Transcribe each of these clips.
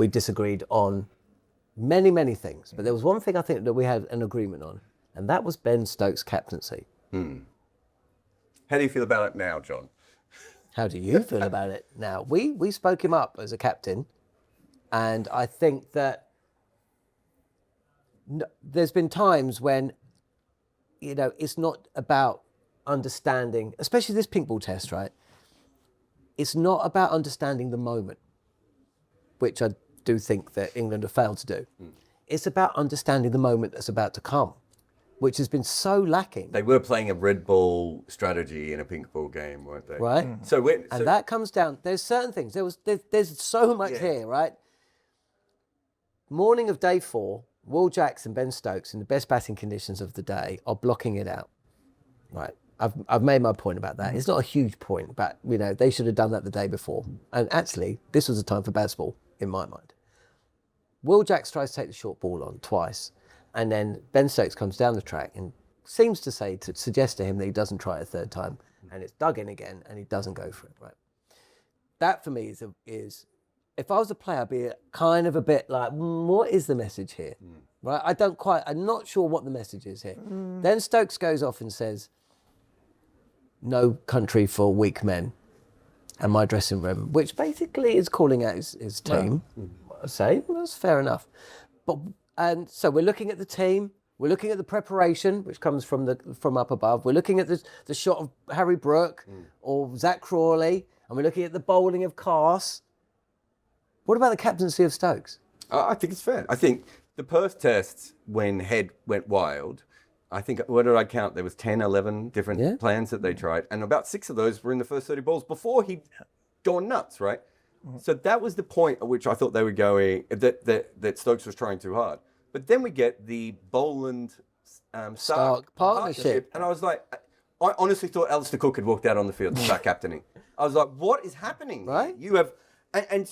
we disagreed on many, many things. But there was one thing I think that we had an agreement on, and that was Ben Stokes' captaincy. How do you feel about it now, John? How do you feel about it now? We spoke him up as a captain, and I think that there's been times when, it's not about understanding, especially this pink ball test, right? It's not about understanding the moment, which I do think that England have failed to do. It's about understanding the moment that's about to come, which has been so lacking. They were playing a red ball strategy in a pink ball game, weren't they? Right. And that comes down, there's certain things. There's so much here, right? Morning of day 4, Will Jackson, Ben Stokes, in the best batting conditions of the day, are blocking it out. Right. I've made my point about that. It's not a huge point, but they should have done that the day before. And actually, this was a time for baseball, in my mind. Will Jacks tries to take the short ball on twice, and then Ben Stokes comes down the track and seems to suggest to him that he doesn't try it a third time, and it's dug in again, and he doesn't go for it. Right. That for me is if I was a player, I'd be kind of a bit like, what is the message here? Right. I'm not sure what the message is here. Then Stokes goes off and says, no country for weak men, and my dressing room, which basically is calling out his team. I say, that's fair enough. And so we're looking at the team, we're looking at the preparation, which comes from up above. We're looking at the shot of Harry Brook or Zach Crawley, and we're looking at the bowling of Carse. What about the captaincy of Stokes? I think it's fair. I think the Perth tests, when Head went wild, I think, what did I count? There was 10, 11 different plans that they tried, and about 6 of those were in the first 30 balls before he'd gone nuts, right? So that was the point at which I thought they were going, that Stokes was trying too hard. But then we get the Boland-Stark partnership, and I was like, I honestly thought Alistair Cook had walked out on the field to start captaining. I was like, what is happening? Right? You have, and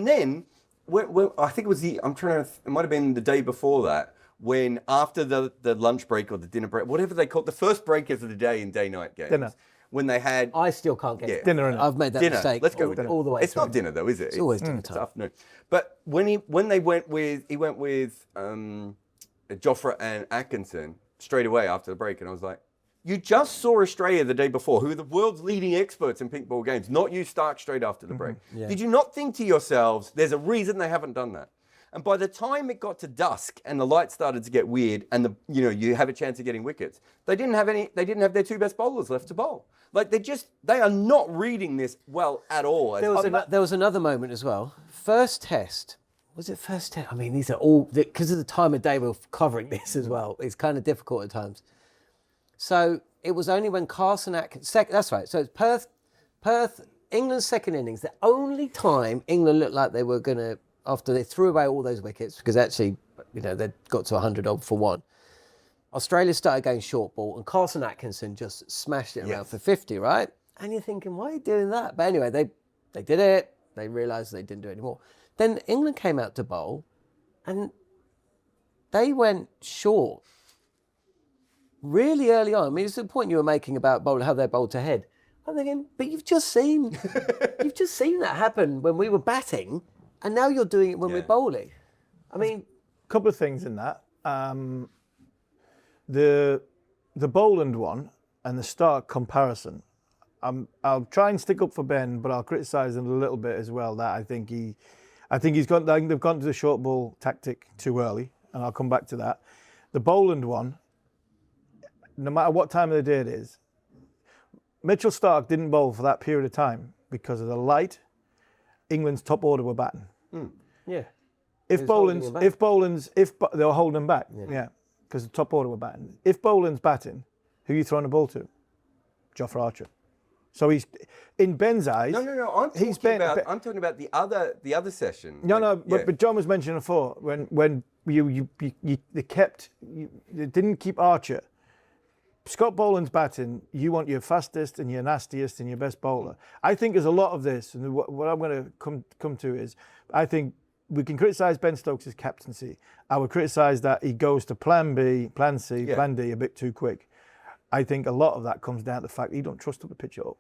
then, when I think it was it might have been the day before that, when after the lunch break or the dinner break, whatever they call it, the first break of the day in day-night games. Dinner. When they had... I still can't get dinner. I've made that mistake. Let's go with all the way It's through. not dinner though, is it? It's always dinner time. It's afternoon. But when he went with Jofra and Atkinson straight away after the break, and I was like, you just saw Australia the day before, who are the world's leading experts in pink ball games, not you Stark straight after the break. Did you not think to yourselves, there's a reason they haven't done that? And by the time it got to dusk and the light started to get weird, and you have a chance of getting wickets, they didn't have their 2 best bowlers left to bowl. Like they are not reading this well at all. There was another moment as well. First test. Was it first test? I mean, these are all, because of the time of day we're covering this as well. It's kind of difficult at times. So it was only when Carson Atkins, that's right. So it's Perth, England's second innings, the only time England looked like they were going to, after they threw away all those wickets, because actually, they'd got to 100 odd for one. Australia started going short ball, and Carson Atkinson just smashed it around for 50, right? And you're thinking, why are you doing that? But anyway, they did it. They realised they didn't do it anymore. Then England came out to bowl, and they went short really early on. I mean, it's the point you were making about how they bowled to Head. I'm thinking, but you've just seen that happen when we were batting, and now you're doing it when we're bowling. I mean, a couple of things in that. The Boland one and the Stark comparison. I'll try and stick up for Ben, but I'll criticise him a little bit as well. That I think they've gone to the short ball tactic too early, and I'll come back to that. The Boland one, no matter what time of the day it is, Mitchell Stark didn't bowl for that period of time because of the light. England's top order were batting. yeah. If they were holding them back, because the top order were batting. If Boland's batting, who are you throwing the ball to? Jofra Archer. So he's in Ben's eyes. No. I'm talking about the other session. But John was mentioning before when they didn't keep Archer. Scott Boland's batting. You want your fastest and your nastiest and your best bowler. I think there's a lot of this, and what I'm going to come to is, I think we can criticise Ben Stokes' captaincy. I would criticise that he goes to plan B, plan C, plan D a bit too quick. I think a lot of that comes down to the fact he don't trust him to pitch it up.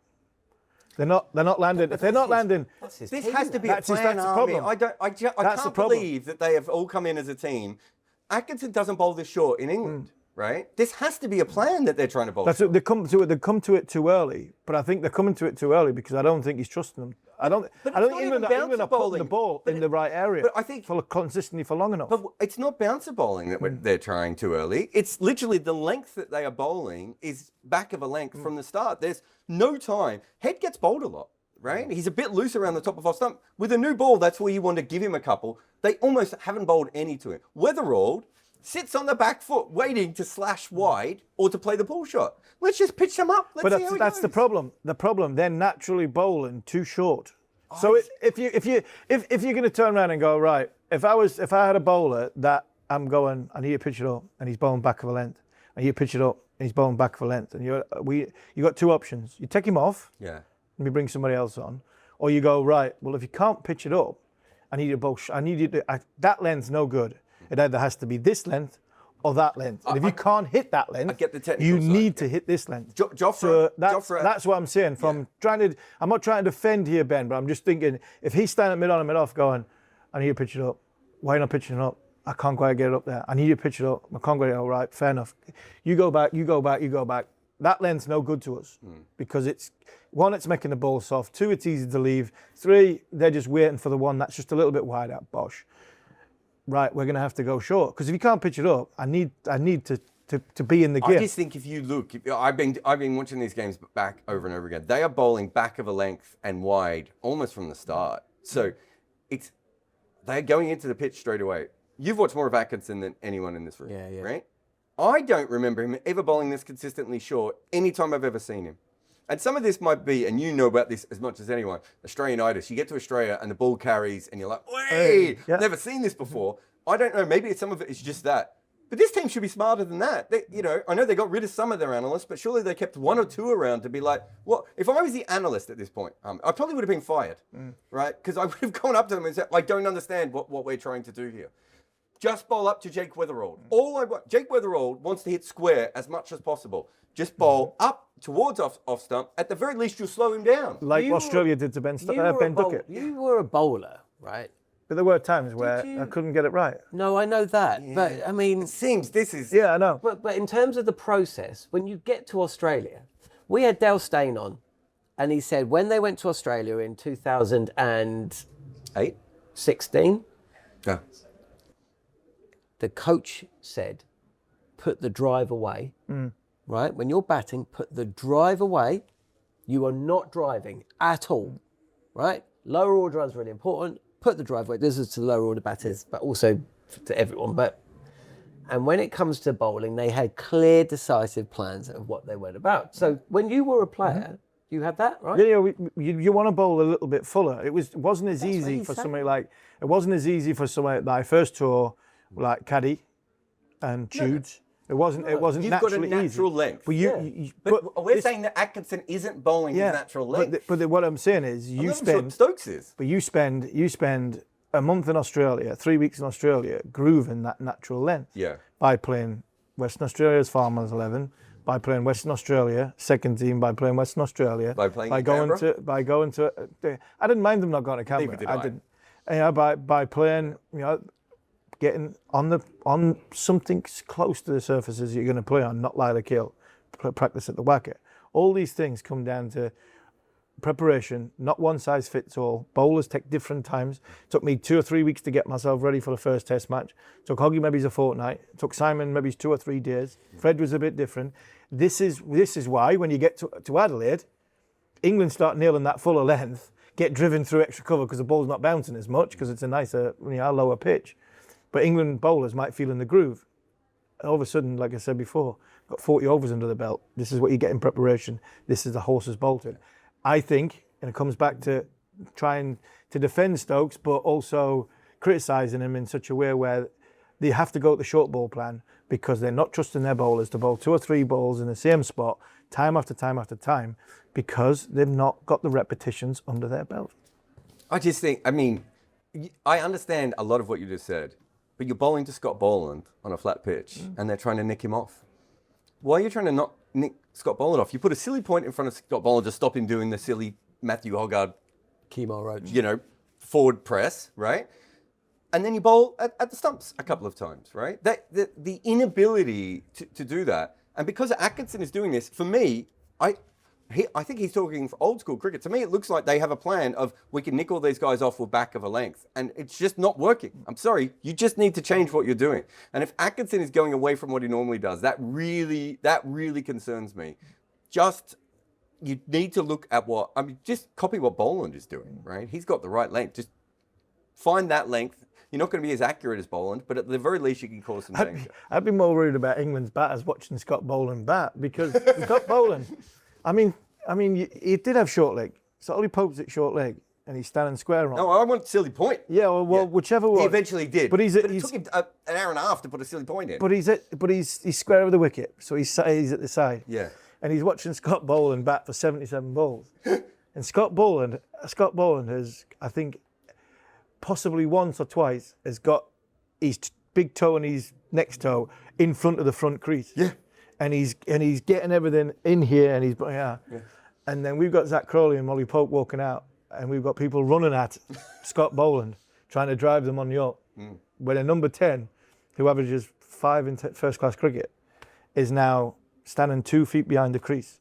They're not landing. If they're not landing, This has to be a that's plan, the Army. problem. I can't believe that they have all come in as a team. Atkinson doesn't bowl this short in England, right? This has to be a plan that they're trying to bowl. That's short. they come to it too early. But I think they're coming to it too early because I don't think he's trusting them. I don't think England are putting the ball in the right area. But I think consistently for long enough. But it's not bouncer bowling that they're trying too early. It's literally the length that they are bowling is back of a length from the start. There's no time. Head gets bowled a lot, right? He's a bit loose around the top of off stump. With a new ball, that's where you want to give him a couple. They almost haven't bowled any to him. Weatherald sits on the back foot waiting to slash wide or to play the pull shot. Let's just pitch them up. Let's see how it that's goes. the problem. The problem, they're naturally bowling too short. So if you're going to turn around and go, right, if I had a bowler that I'm going, I need to pitch it up and he's bowling back of a length, and you pitch it up and he's bowling back of a length, and you got two options. You take him off, and you bring somebody else on, or you go, right, well, if you can't pitch it up, that length's no good. It either has to be this length or that length. And if you can't hit that length, I get the technical you side, need to hit this length. Joffre, That's what I'm saying. I'm not trying to defend here, Ben, but I'm just thinking, if he's standing mid on and mid off going, I need to pitch it up. Why are you not pitching it up? I can't quite get it up there. I need to pitch it up. I can't get it up. Right, fair enough. You go back. That length's no good to us because it's making the ball soft. 2, it's easy to leave. 3, they're just waiting for the one that's just a little bit wide out. Bosh. Right, we're going to have to go short because if you can't pitch it up, I need to be in the game. I just think if you look, I've been watching these games back over and over again. They are bowling back of a length and wide almost from the start. So they're going into the pitch straight away. You've watched more of Atkinson than anyone in this room, right? I don't remember him ever bowling this consistently short any time I've ever seen him. And some of this might be, and you know about this as much as anyone, Australianitis. You get to Australia and the ball carries and you're like, hey, never seen this before. I don't know, maybe some of it is just that. But this team should be smarter than that. I know they got rid of some of their analysts, but surely they kept 1 or 2 around to be like, well, if I was the analyst at this point, I probably would have been fired, right? Because I would have gone up to them and said, I don't understand what we're trying to do here. Just bowl up to Jake Weatherald. Jake Weatherald wants to hit square as much as possible. Just bowl up towards off stump. At the very least, you'll slow him down. Like Australia did to Ben Duckett. You were a bowler, right? But there were times where I couldn't get it right. No, I know that. Yeah. But, I mean... It seems this is... Yeah, I know. But in terms of the process, when you get to Australia, we had Dale Steyn on, and he said when they went to Australia in 2008, 16, the coach said, put the drive away, right? When you're batting, put the drive away. You are not driving at all, right? Lower order runs really important. Put the drive away. This is to lower order batters, but also to everyone. And when it comes to bowling, they had clear, decisive plans of what they went about. So when you were a player, you had that, right? Yeah, you want to bowl a little bit fuller. It wasn't as easy for somebody like my first tour, like Caddy and Jude's. It wasn't You've naturally got a natural easy. length. But we're saying that Atkinson isn't bowling his natural length. But what I'm saying is, Stokes is. But you spend a month in Australia, 3 weeks in Australia, grooving that natural length. Yeah. By playing Western Australia's Farmers 11, by playing Western Australia second team, by playing Western Australia, by going to. I didn't mind them not going to Canberra. I didn't. By playing, getting on something close to the surfaces you're going to play on, not Lila Kill, practice at the wicket. All these things come down to preparation, not one size fits all. Bowlers take different times. It took me 2 or 3 weeks to get myself ready for the first test match. It took Hoggy maybe a fortnight. It took Simon maybe 2 or 3 days. Fred was a bit different. This is why when you get to Adelaide, England start nailing that fuller length, get driven through extra cover because the ball's not bouncing as much because it's a nicer, lower pitch. But England bowlers might feel in the groove. All of a sudden, like I said before, got 40 overs under the belt. This is what you get in preparation. This is the horses bolted. I think, and it comes back to trying to defend Stokes, but also criticising him in such a way where they have to go to the short ball plan because they're not trusting their bowlers to bowl 2 or 3 balls in the same spot time after time after time because they've not got the repetitions under their belt. I just think, I understand a lot of what you just said. But you're bowling to Scott Boland on a flat pitch and they're trying to nick him off. Why are you trying to not nick Scott Boland off? You put a silly point in front of Scott Boland to stop him doing the silly Matthew Hoggard, Kemar Roach. you know, forward press, right? And then you bowl at the stumps a couple of times, right? The inability to do that. And because Atkinson is doing this, for me, I think he's talking for old school cricket. To me, it looks like they have a plan of we can nick all these guys off with back of a length. And it's just not working. I'm sorry. You just need to change what you're doing. And if Atkinson is going away from what he normally does, that really concerns me. You need to look at just copy what Boland is doing, right? He's got the right length. Just find that length. You're not going to be as accurate as Boland, but at the very least you can cause some danger. I'd be more worried about England's batters watching Scott Boland bat, because Scott Boland, I mean, he did have short leg. So Ollie Pope's at short leg, and he's standing square on. No, I want silly point. Yeah, whichever one. He eventually did. But it took him an hour and a half to put a silly point in. But he's square of the wicket, so he's at the side. Yeah. And he's watching Scott Boland bat for 77 balls. And Scott Boland has, I think, possibly once or twice, has got his big toe and his next toe in front of the front crease. Yeah. And he's getting everything in here, and yeah. And then we've got Zach Crowley and Molly Pope walking out, and we've got people running at Scott Boland, trying to drive them on yacht. When a number 10, who averages 5 in first-class cricket, is now standing 2 feet behind the crease.